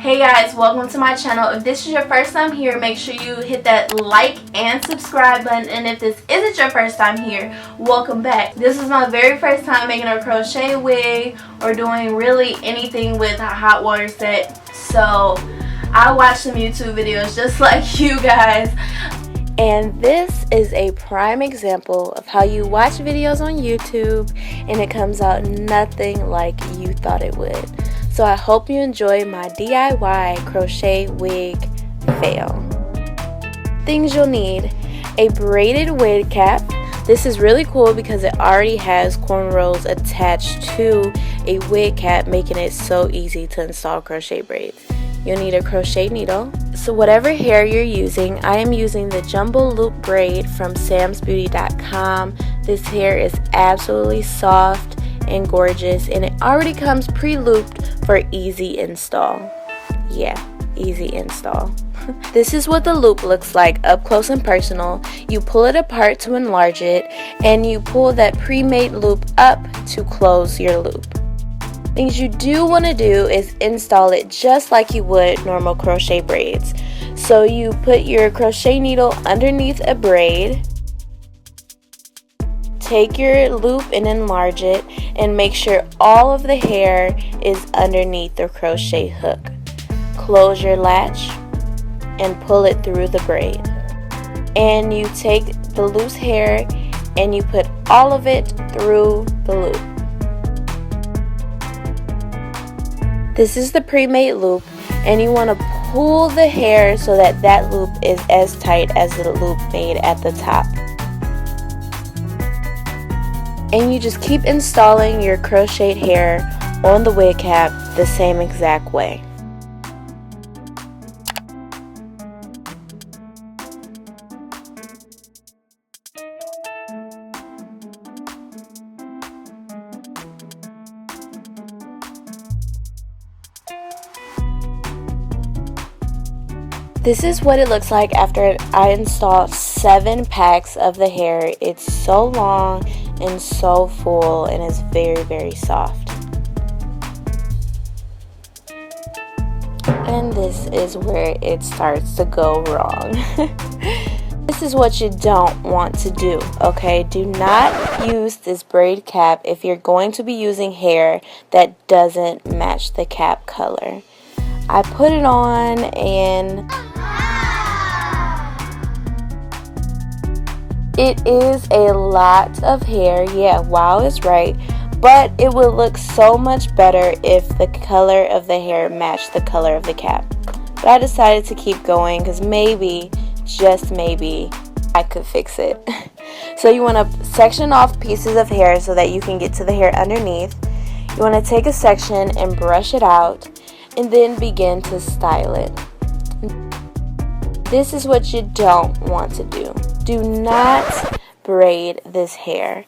Hey guys, welcome to my channel. If this is your first time here, make sure you hit that like and subscribe button, and if this isn't your first time here, welcome back. This is my very first time making a crochet wig or doing really anything with a hot water set, so I watch some YouTube videos just like you guys. And this is a prime example of how you watch videos on YouTube and it comes out nothing like you thought it would. So I hope you enjoy my DIY crochet wig fail. Things you'll need: a braided wig cap. This is really cool because it already has cornrows attached to a wig cap, making it so easy to install crochet braids. You'll need a crochet needle. So whatever hair you're using, I am using the jumbo loop braid from SAMSBEAUTY.com. This hair is absolutely soft and gorgeous, and it already comes pre-looped for easy install. Yeah, easy install. This is what the loop looks like up close and personal. You pull it apart to enlarge it, and you pull that pre-made loop up to close your loop. Things you do want to do is install it just like you would normal crochet braids. So you put your crochet needle underneath a braid, take your loop and enlarge it, and make sure all of the hair is underneath the crochet hook. Close your latch and pull it through the braid. And you take the loose hair and you put all of it through the loop. This is the pre-made loop, and you want to pull the hair so that that loop is as tight as the loop made at the top. And you just keep installing your crocheted hair on the wig cap the same exact way. This is what it looks like after I installed 7 packs of the hair. It's so long and so full, and it's very, very soft. And this is where it starts to go wrong. This is what you don't want to do, okay? Do not use this braid cap if you're going to be using hair that doesn't match the cap color. I put it on and it is a lot of hair. Yeah, wow is right. But it would look so much better if the color of the hair matched the color of the cap. But I decided to keep going because maybe, just maybe, I could fix it. So you want to section off pieces of hair so that you can get to the hair underneath. You want to take a section and brush it out, and then begin to style it. This is what you don't want to do. Do not braid this hair.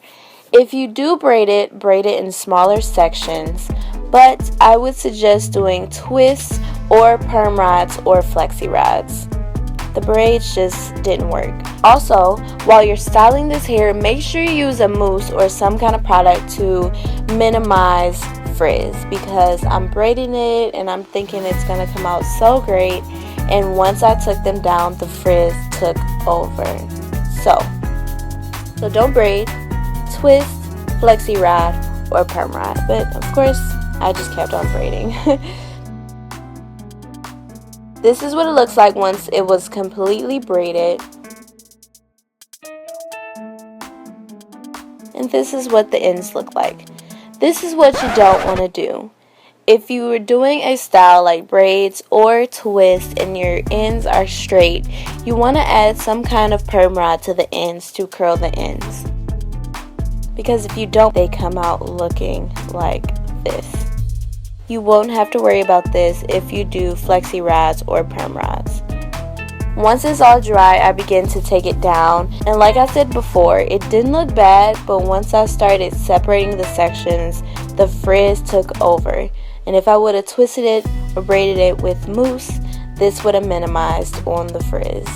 If you do braid it in smaller sections, but I would suggest doing twists or perm rods or flexi rods. The braids just didn't work. Also, while you're styling this hair, make sure you use a mousse or some kind of product to minimize frizz, because I'm braiding it and I'm thinking it's gonna come out so great, and once I took them down, the frizz took over. So don't braid, twist, flexi rod, or perm rod. But of course, I just kept on braiding. This is what it looks like once it was completely braided. And this is what the ends look like. This is what you don't want to do. If you were doing a style like braids or twist and your ends are straight, you want to add some kind of perm rod to the ends to curl the ends. Because if you don't, they come out looking like this. You won't have to worry about this if you do flexi rods or perm rods. Once it's all dry, I begin to take it down, and like I said before, it didn't look bad, but once I started separating the sections, the frizz took over. And if I would have twisted it or braided it with mousse, this would have minimized on the frizz.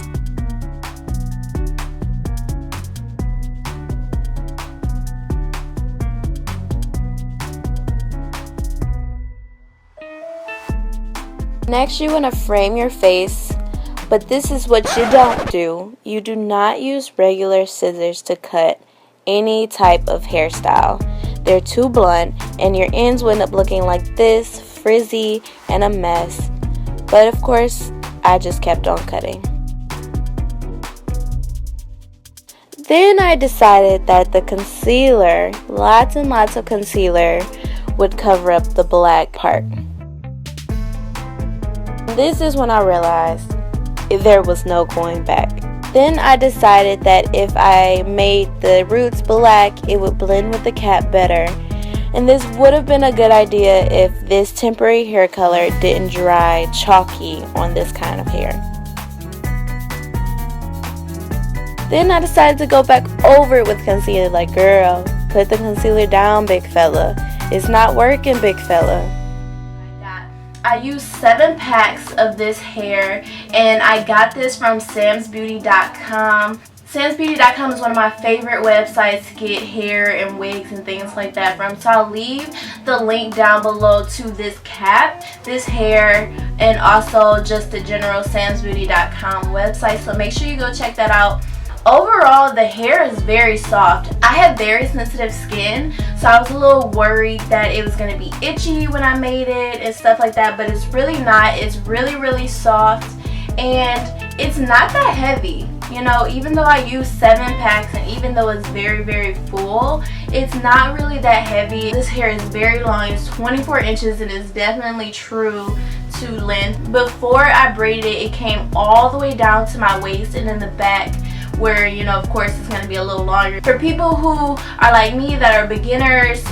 Next, you want to frame your face, but this is what you don't do. You do not use regular scissors to cut any type of hairstyle. They're too blunt and your ends will end up looking like this, frizzy and a mess. But of course, I just kept on cutting. Then I decided that the concealer, lots and lots of concealer, would cover up the black part. This is when I realized there was no going back. Then I decided that if I made the roots black, it would blend with the cap better. And this would have been a good idea if this temporary hair color didn't dry chalky on this kind of hair. Then I decided to go back over it with concealer, like, girl, put the concealer down, big fella. It's not working, big fella. I used 7 packs of this hair, and I got this from SAMSBEAUTY.com. SAMSBEAUTY.com is one of my favorite websites to get hair and wigs and things like that from. So I'll leave the link down below to this cap, this hair, and also just the general SAMSBEAUTY.com website. So make sure you go check that out. Overall, the hair is very soft. I have very sensitive skin, so I was a little worried that it was going to be itchy when I made it and stuff like that, but it's really not. It's really, really soft, and it's not that heavy. You know, even though I used 7 packs and even though it's very, very full, it's not really that heavy. This hair is very long. It's 24 inches and it's definitely true to length. Before I braided it, it came all the way down to my waist and in the back, where, you know, of course it's going to be a little longer. For people who are like me that are beginners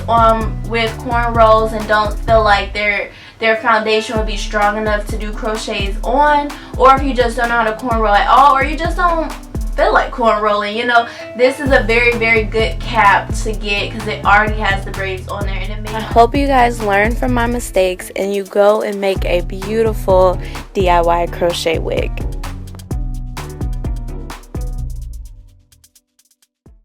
with cornrows and don't feel like their foundation would be strong enough to do crochets on, or if you just don't know how to cornrow at all, or you just don't feel like cornrolling, you know, this is a very, very good cap to get because it already has the braids on there. And I hope you guys learn from my mistakes and you go and make a beautiful DIY crochet wig.